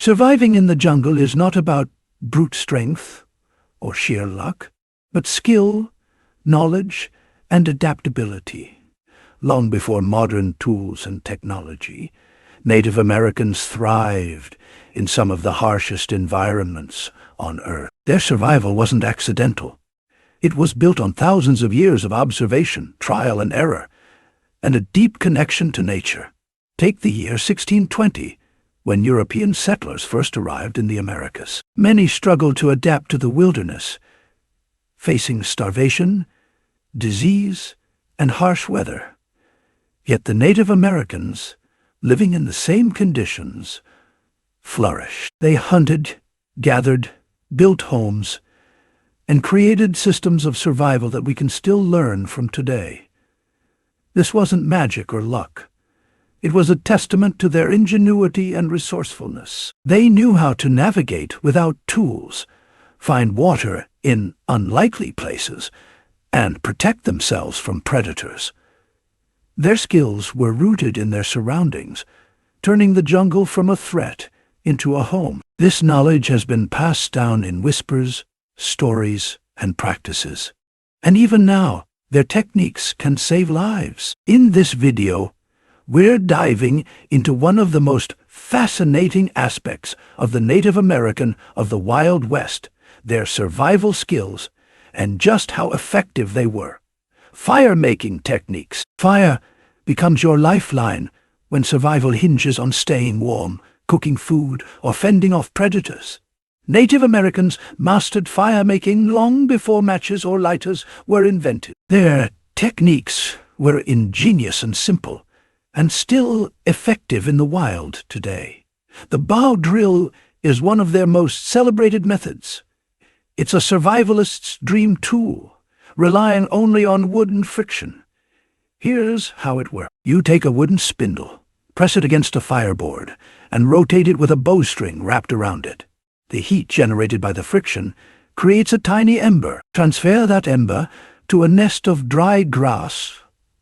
Surviving in the jungle is not about brute strength or sheer luck, but skill, knowledge, and adaptability. Long before modern tools and technology, Native Americans thrived in some of the harshest environments on Earth. Their survival wasn't accidental. It was built on thousands of years of observation, trial and error, and a deep connection to nature. Take the year 1620, when European settlers first arrived in the Americas. Many struggled to adapt to the wilderness, facing starvation, disease, and harsh weather. Yet the Native Americans, living in the same conditions, flourished. They hunted, gathered, built homes, and created systems of survival that we can still learn from today. This wasn't magic or luck. It was a testament to their ingenuity and resourcefulness. They knew how to navigate without tools, find water in unlikely places, and protect themselves from predators. Their skills were rooted in their surroundings, turning the jungle from a threat into a home. This knowledge has been passed down in whispers, stories, and practices. And even now, their techniques can save lives. In this video, we're diving into one of the most fascinating aspects of the Native American of the Wild West, their survival skills, and just how effective they were. Fire-making techniques. Fire becomes your lifeline when survival hinges on staying warm, cooking food, or fending off predators. Native Americans mastered fire-making long before matches or lighters were invented. Their techniques were ingenious and simple, and still effective in the wild today. The bow drill is one of their most celebrated methods. It's a survivalist's dream tool, relying only on wood and friction. Here's how it works. You take a wooden spindle, press it against a fireboard, and rotate it with a bowstring wrapped around it. The heat generated by the friction creates a tiny ember. Transfer that ember to a nest of dry grass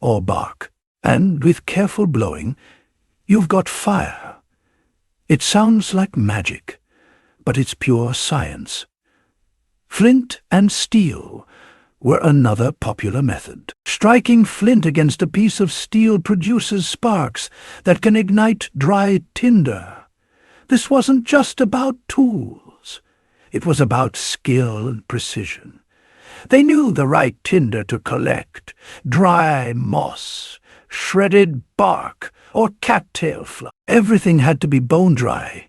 or bark, and with careful blowing, you've got fire. It sounds like magic, but it's pure science. Flint and steel were another popular method. Striking flint against a piece of steel produces sparks that can ignite dry tinder. This wasn't just about tools. It was about skill and precision. They knew the right tinder to collect: dry moss, shredded bark, or cattail fluff. Everything had to be bone dry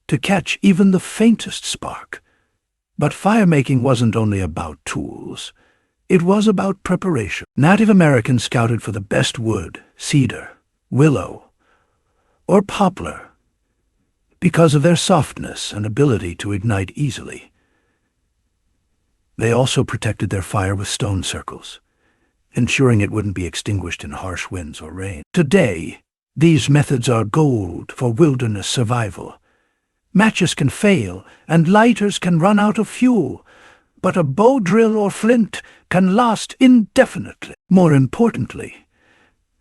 to catch even the faintest spark. But firemaking wasn't only about tools. It was about preparation. Native Americans scouted for the best wood, cedar, willow, or poplar, because of their softness and ability to ignite easily. They also protected their fire with stone circles, ensuring it wouldn't be extinguished in harsh winds or rain. Today, these methods are gold for wilderness survival. Matches can fail, and lighters can run out of fuel, but a bow drill or flint can last indefinitely. More importantly,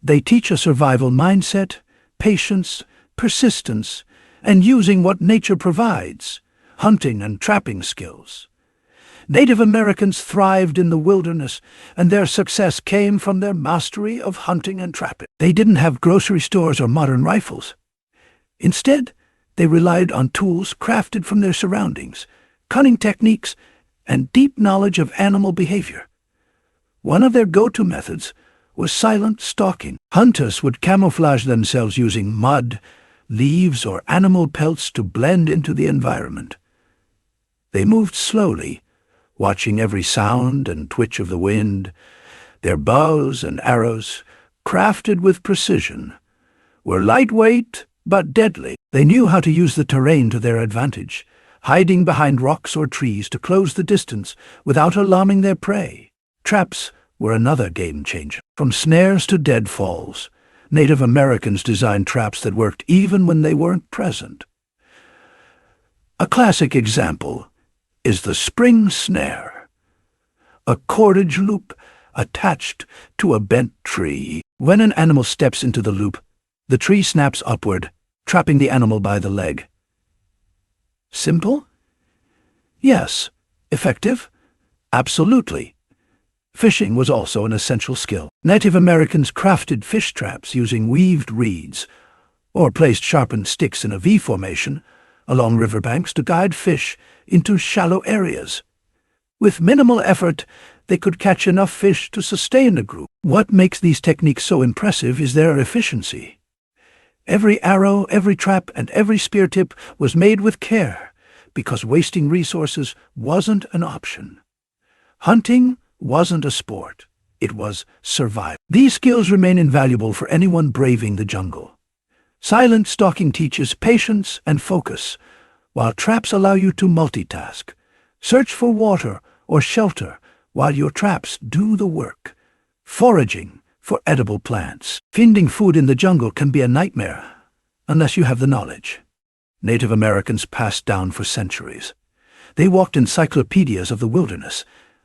they teach a survival mindset, patience, persistence, and using what nature provides, hunting and trapping skills. Native Americans thrived in the wilderness, and their success came from their mastery of hunting and trapping. They didn't have grocery stores or modern rifles. Instead, they relied on tools crafted from their surroundings, cunning techniques, and deep knowledge of animal behavior. One of their go-to methods was silent stalking. Hunters would camouflage themselves using mud, leaves, or animal pelts to blend into the environment. They moved slowly, watching every sound and twitch of the wind. Their bows and arrows, crafted with precision, were lightweight but deadly. They knew how to use the terrain to their advantage, hiding behind rocks or trees to close the distance without alarming their prey. Traps were another game-changer. From snares to deadfalls, Native Americans designed traps that worked even when they weren't present. A classic example is the spring snare, a cordage loop attached to a bent tree. When an animal steps into the loop, the tree snaps upward, trapping the animal by the leg. Simple? Yes. Effective? Absolutely. Fishing was also an essential skill. Native Americans crafted fish traps using weaved reeds, or placed sharpened sticks in a V formation along riverbanks to guide fish into shallow areas. With minimal effort, they could catch enough fish to sustain a group. What makes these techniques so impressive is their efficiency. Every arrow, every trap, and every spear tip was made with care, because wasting resources wasn't an option. Hunting wasn't a sport, it was survival. These skills remain invaluable for anyone braving the jungle. Silent stalking teaches patience and focus, while traps allow you to multitask. Search for water or shelter while your traps do the work. Foraging for edible plants. Finding food in the jungle can be a nightmare, unless you have the knowledge. Native Americans passed down for centuries. They walked encyclopedias of the wilderness,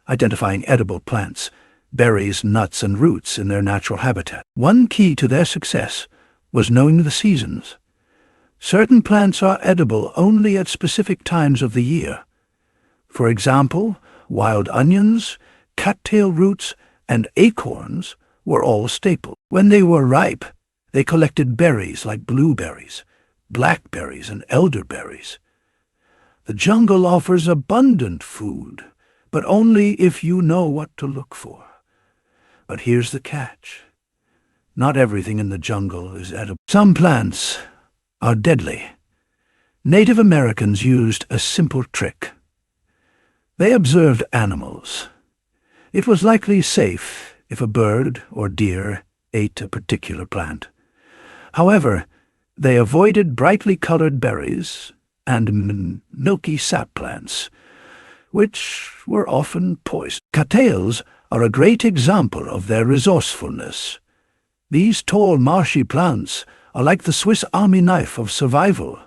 identifying edible plants, berries, nuts, and roots in their natural habitat. One key to their success was knowing the seasons. Certain plants are edible only at specific times of the year. For example, wild onions, cattail roots, and acorns were all staple. When they were ripe, they collected berries like blueberries, blackberries, and elderberries. The jungle offers abundant food, but only if you know what to look for. But here's the catch. Not everything in the jungle is edible. Some plants are deadly. Native Americans used a simple trick. They observed animals. It was likely safe if a bird or deer ate a particular plant. However, they avoided brightly colored berries and milky sap plants, which were often poisonous. Cattails are a great example of their resourcefulness. These tall, marshy plants are like the Swiss Army knife of survival.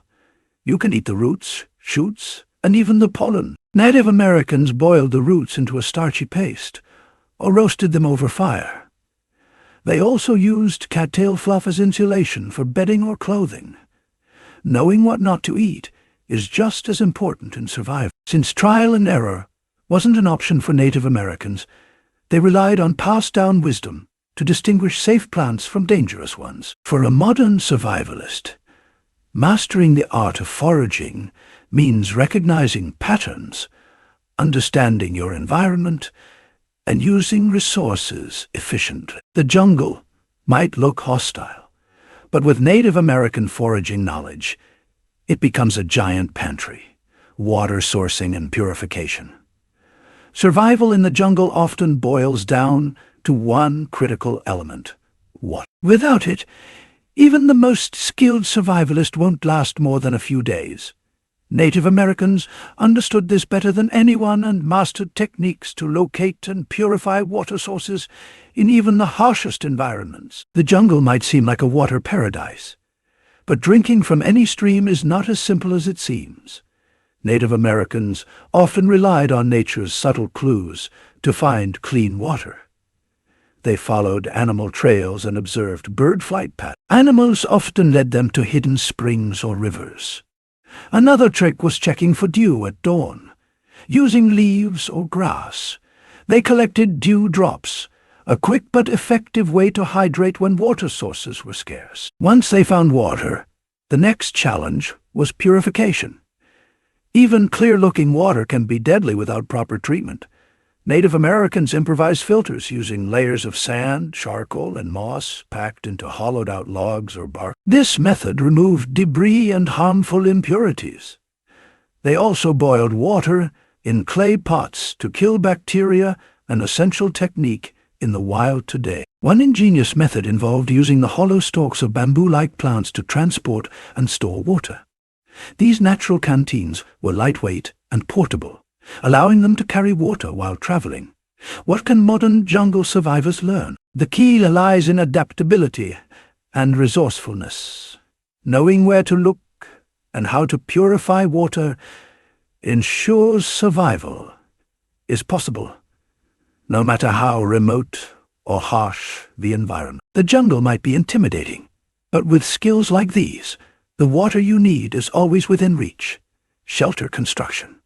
You can eat the roots, shoots, and even the pollen. Native Americans boiled the roots into a starchy paste, or roasted them over fire. They also used cattail fluff as insulation for bedding or clothing. Knowing what not to eat is just as important in survival. Since trial and error wasn't an option for Native Americans, they relied on passed-down wisdom to distinguish safe plants from dangerous ones. For a modern survivalist, mastering the art of foraging means recognizing patterns, understanding your environment, and using resources efficiently. The jungle might look hostile, but with Native American foraging knowledge, it becomes a giant pantry, water sourcing and purification. Survival in the jungle often boils down to one critical element: water. Without it, even the most skilled survivalist won't last more than a few days. Native Americans understood this better than anyone and mastered techniques to locate and purify water sources in even the harshest environments. The jungle might seem like a water paradise, but drinking from any stream is not as simple as it seems. Native Americans often relied on nature's subtle clues to find clean water. They followed animal trails and observed bird flight patterns. Animals often led them to hidden springs or rivers. Another trick was checking for dew at dawn. Using leaves or grass, they collected dew drops, a quick but effective way to hydrate when water sources were scarce. Once they found water, the next challenge was purification. Even clear-looking water can be deadly without proper treatment. Native Americans improvised filters using layers of sand, charcoal, and moss packed into hollowed-out logs or bark. This method removed debris and harmful impurities. They also boiled water in clay pots to kill bacteria, an essential technique in the wild today. One ingenious method involved using the hollow stalks of bamboo-like plants to transport and store water. These natural canteens were lightweight and portable, allowing them to carry water while traveling. What can modern jungle survivors learn? The key lies in adaptability and resourcefulness. Knowing where to look and how to purify water ensures survival is possible, no matter how remote or harsh the environment. The jungle might be intimidating, but with skills like these, the water you need is always within reach. shelter construction.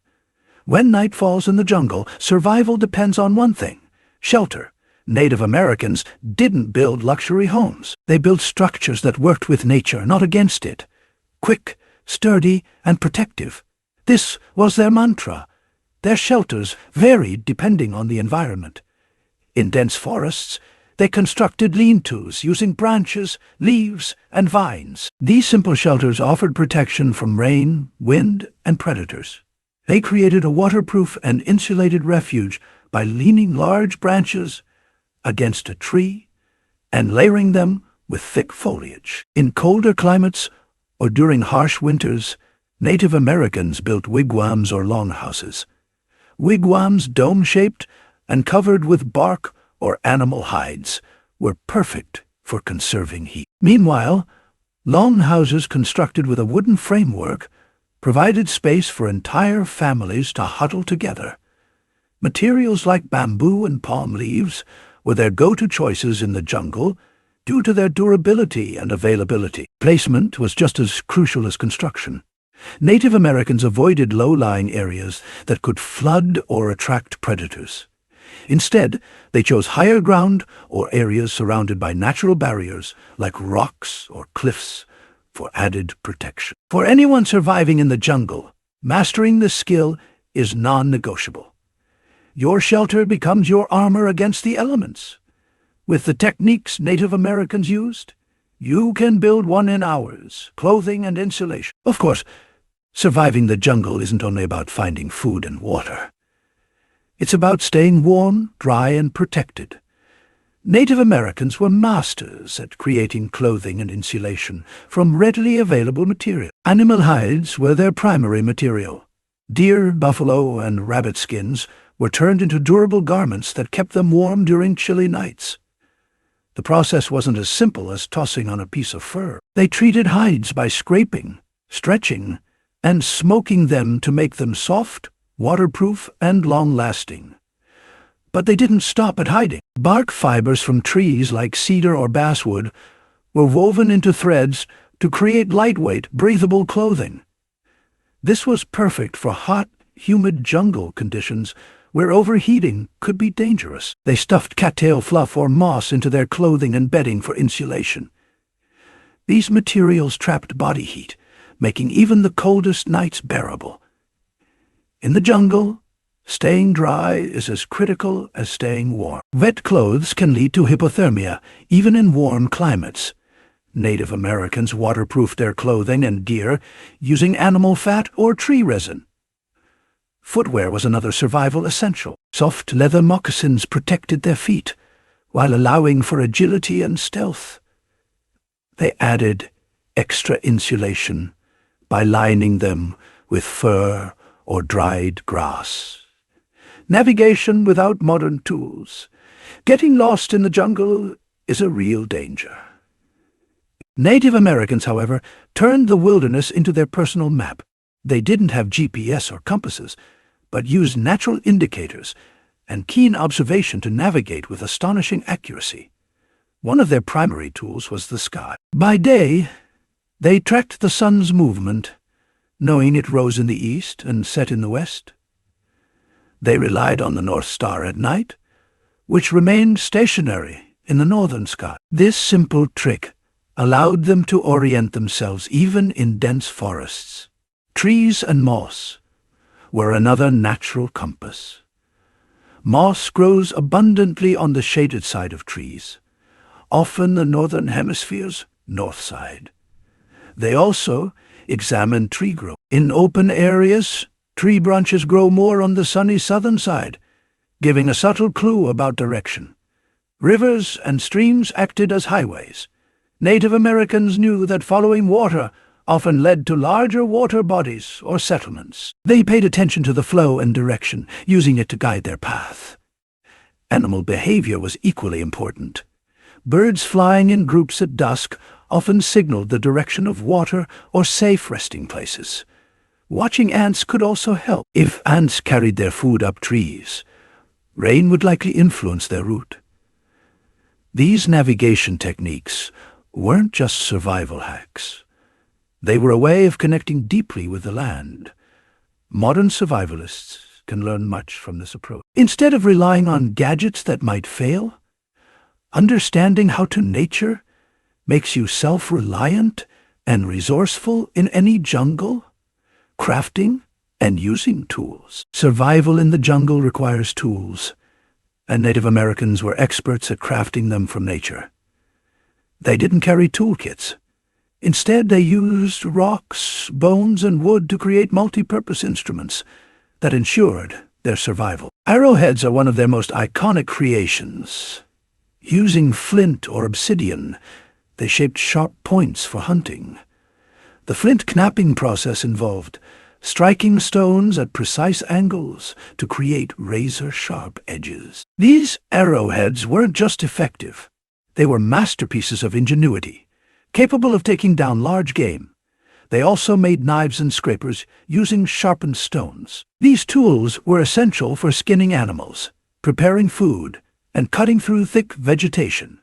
When night falls in the jungle, survival depends on one thing: shelter. Native Americans didn't build luxury homes. They built structures that worked with nature, not against it. Quick, sturdy, and protective. This was their mantra. Their shelters varied depending on the environment. In dense forests, they constructed lean-tos using branches, leaves, and vines. These simple shelters offered protection from rain, wind, and predators. They created a waterproof and insulated refuge by leaning large branches against a tree and layering them with thick foliage. In colder climates or during harsh winters, Native Americans built wigwams or longhouses. Wigwams, dome-shaped and covered with bark or animal hides, were perfect for conserving heat. Meanwhile, longhouses constructed with a wooden framework provided space for entire families to huddle together. Materials like bamboo and palm leaves were their go-to choices in the jungle due to their durability and availability. Placement was just as crucial as construction. Native Americans avoided low-lying areas that could flood or attract predators. Instead, they chose higher ground or areas surrounded by natural barriers like rocks or cliffs for added protection. For anyone surviving in the jungle, mastering this skill is non-negotiable. Your shelter becomes your armor against the elements. With the techniques Native Americans used, you can build one in hours: clothing and insulation. Of course, surviving the jungle isn't only about finding food and water. It's about staying warm, dry, and protected. Native Americans were masters at creating clothing and insulation from readily available material. Animal hides were their primary material. Deer, buffalo, and rabbit skins were turned into durable garments that kept them warm during chilly nights. The process wasn't as simple as tossing on a piece of fur. They treated hides by scraping, stretching, and smoking them to make them soft, waterproof, and long-lasting. But they didn't stop at hiding. Bark fibers from trees like cedar or basswood were woven into threads to create lightweight, breathable clothing. This was perfect for hot, humid jungle conditions where overheating could be dangerous. They stuffed cattail fluff or moss into their clothing and bedding for insulation. These materials trapped body heat, making even the coldest nights bearable. In the jungle, staying dry is as critical as staying warm. Wet clothes can lead to hypothermia, even in warm climates. Native Americans waterproofed their clothing and gear using animal fat or tree resin. Footwear was another survival essential. Soft leather moccasins protected their feet, while allowing for agility and stealth. They added extra insulation by lining them with fur or dried grass. Navigation without modern tools. Getting lost in the jungle is a real danger. Native Americans, however, turned the wilderness into their personal map. They didn't have GPS or compasses, but used natural indicators and keen observation to navigate with astonishing accuracy. One of their primary tools was the sky. By day, they tracked the sun's movement, knowing it rose in the east and set in the west. They relied on the North Star at night, which remained stationary in the northern sky. This simple trick allowed them to orient themselves even in dense forests. Trees and moss were another natural compass. Moss grows abundantly on the shaded side of trees, often the northern hemisphere's north side. They also examined tree growth. In open areas, tree branches grow more on the sunny southern side, giving a subtle clue about direction. Rivers and streams acted as highways. Native Americans knew that following water often led to larger water bodies or settlements. They paid attention to the flow and direction, using it to guide their path. Animal behavior was equally important. Birds flying in groups at dusk often signaled the direction of water or safe resting places. Watching ants could also help. If ants carried their food up trees, rain would likely influence their route. These navigation techniques weren't just survival hacks. They were a way of connecting deeply with the land, Modern survivalists can learn much from this approach. Instead of relying on gadgets that might fail, understanding how to nature makes you self-reliant and resourceful in any jungle, crafting and using tools. Survival in the jungle requires tools, and Native Americans were experts at crafting them from nature. They didn't carry toolkits. Instead, they used rocks, bones, and wood to create multi-purpose instruments that ensured their survival. Arrowheads are one of their most iconic creations. Using flint or obsidian, they shaped sharp points for hunting. The flint knapping process involved striking stones at precise angles to create razor-sharp edges. These arrowheads weren't just effective. They were masterpieces of ingenuity, capable of taking down large game. They also made knives and scrapers using sharpened stones. These tools were essential for skinning animals, preparing food, and cutting through thick vegetation.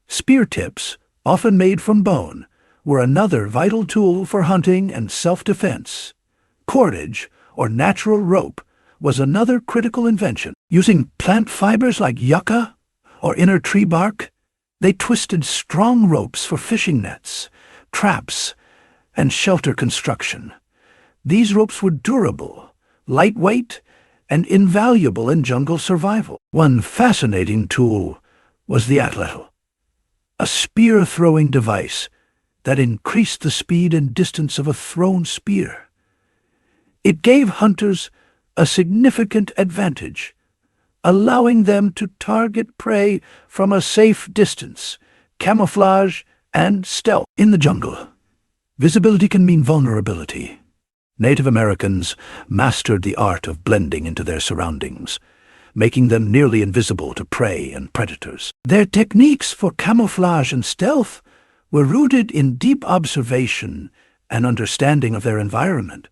Spear tips, often made from bone, were another vital tool for hunting and self-defense. Cordage, or natural rope, was another critical invention. Using plant fibers like yucca or inner tree bark, they twisted strong ropes for fishing nets, traps, and shelter construction. These ropes were durable, lightweight, and invaluable in jungle survival. One fascinating tool was the atlatl, a spear-throwing device that increased the speed and distance of a thrown spear. It gave hunters a significant advantage, allowing them to target prey from a safe distance, camouflage, and stealth. In the jungle, visibility can mean vulnerability. Native Americans mastered the art of blending into their surroundings, making them nearly invisible to prey and predators. Their techniques for camouflage and stealth were rooted in deep observation and understanding of their environment.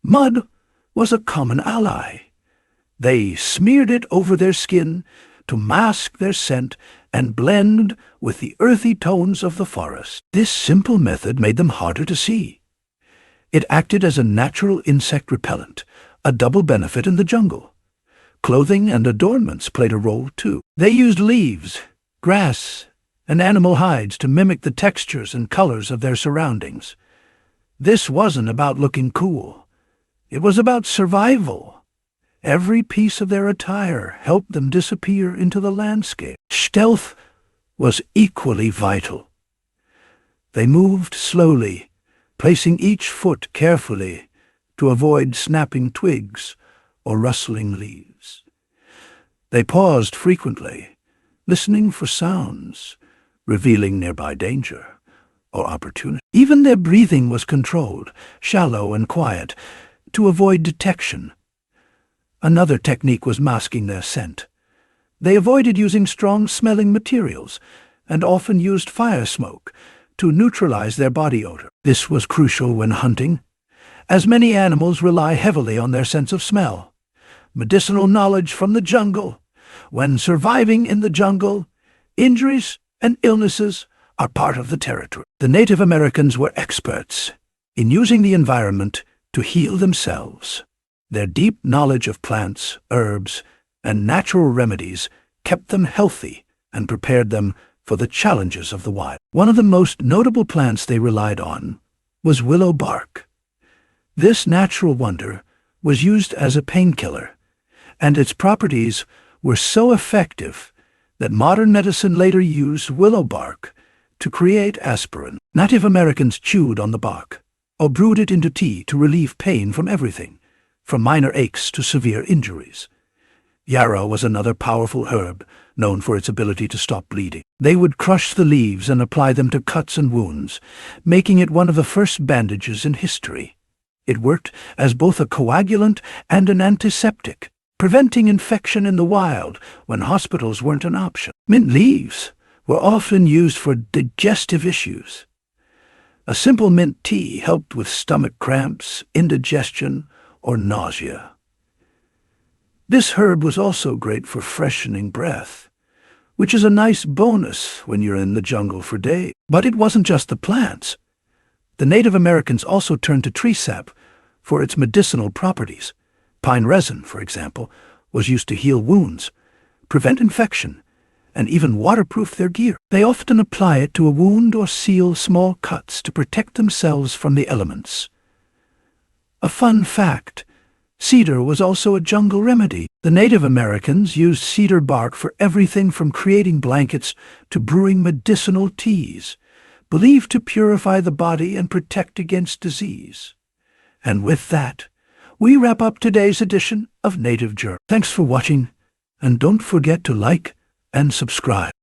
Mud was a common ally. They smeared it over their skin to mask their scent and blend with the earthy tones of the forest. This simple method made them harder to see. It acted as a natural insect repellent, a double benefit in the jungle. Clothing and adornments played a role too. They used leaves, grass, and animal hides to mimic the textures and colors of their surroundings. This wasn't about looking cool. It was about survival. Every piece of their attire helped them disappear into the landscape. Stealth was equally vital. They moved slowly, placing each foot carefully to avoid snapping twigs or rustling leaves. They paused frequently, listening for sounds, revealing nearby danger or opportunity. Even their breathing was controlled, shallow and quiet, to avoid detection. Another technique was masking their scent. They avoided using strong-smelling materials and often used fire smoke to neutralize their body odor. This was crucial when hunting, as many animals rely heavily on their sense of smell. Medicinal knowledge from the jungle. When surviving in the jungle, injuries and illnesses are part of the territory. The Native Americans were experts in using the environment to heal themselves. Their deep knowledge of plants, herbs, and natural remedies kept them healthy and prepared them for the challenges of the wild. One of the most notable plants they relied on was willow bark. This natural wonder was used as a painkiller, and its properties were so effective that modern medicine later used willow bark to create aspirin. Native Americans chewed on the bark or brewed it into tea to relieve pain from everything, from minor aches to severe injuries. Yarrow was another powerful herb known for its ability to stop bleeding. They would crush the leaves and apply them to cuts and wounds, making it one of the first bandages in history. It worked as both a coagulant and an antiseptic, preventing infection in the wild when hospitals weren't an option. Mint leaves were often used for digestive issues. A simple mint tea helped with stomach cramps, indigestion, or nausea. This herb was also great for freshening breath, which is a nice bonus when you're in the jungle for days. But it wasn't just the plants. The Native Americans also turned to tree sap for its medicinal properties. Pine resin, for example, was used to heal wounds, prevent infection, and even waterproof their gear. They often apply it to a wound or seal small cuts to protect themselves from the elements. A fun fact: cedar was also a jungle remedy. The Native Americans used cedar bark for everything from creating blankets to brewing medicinal teas, believed to purify the body and protect against disease. And with that, we wrap up today's edition of Native Journal. Thanks for watching, and don't forget to like and subscribe.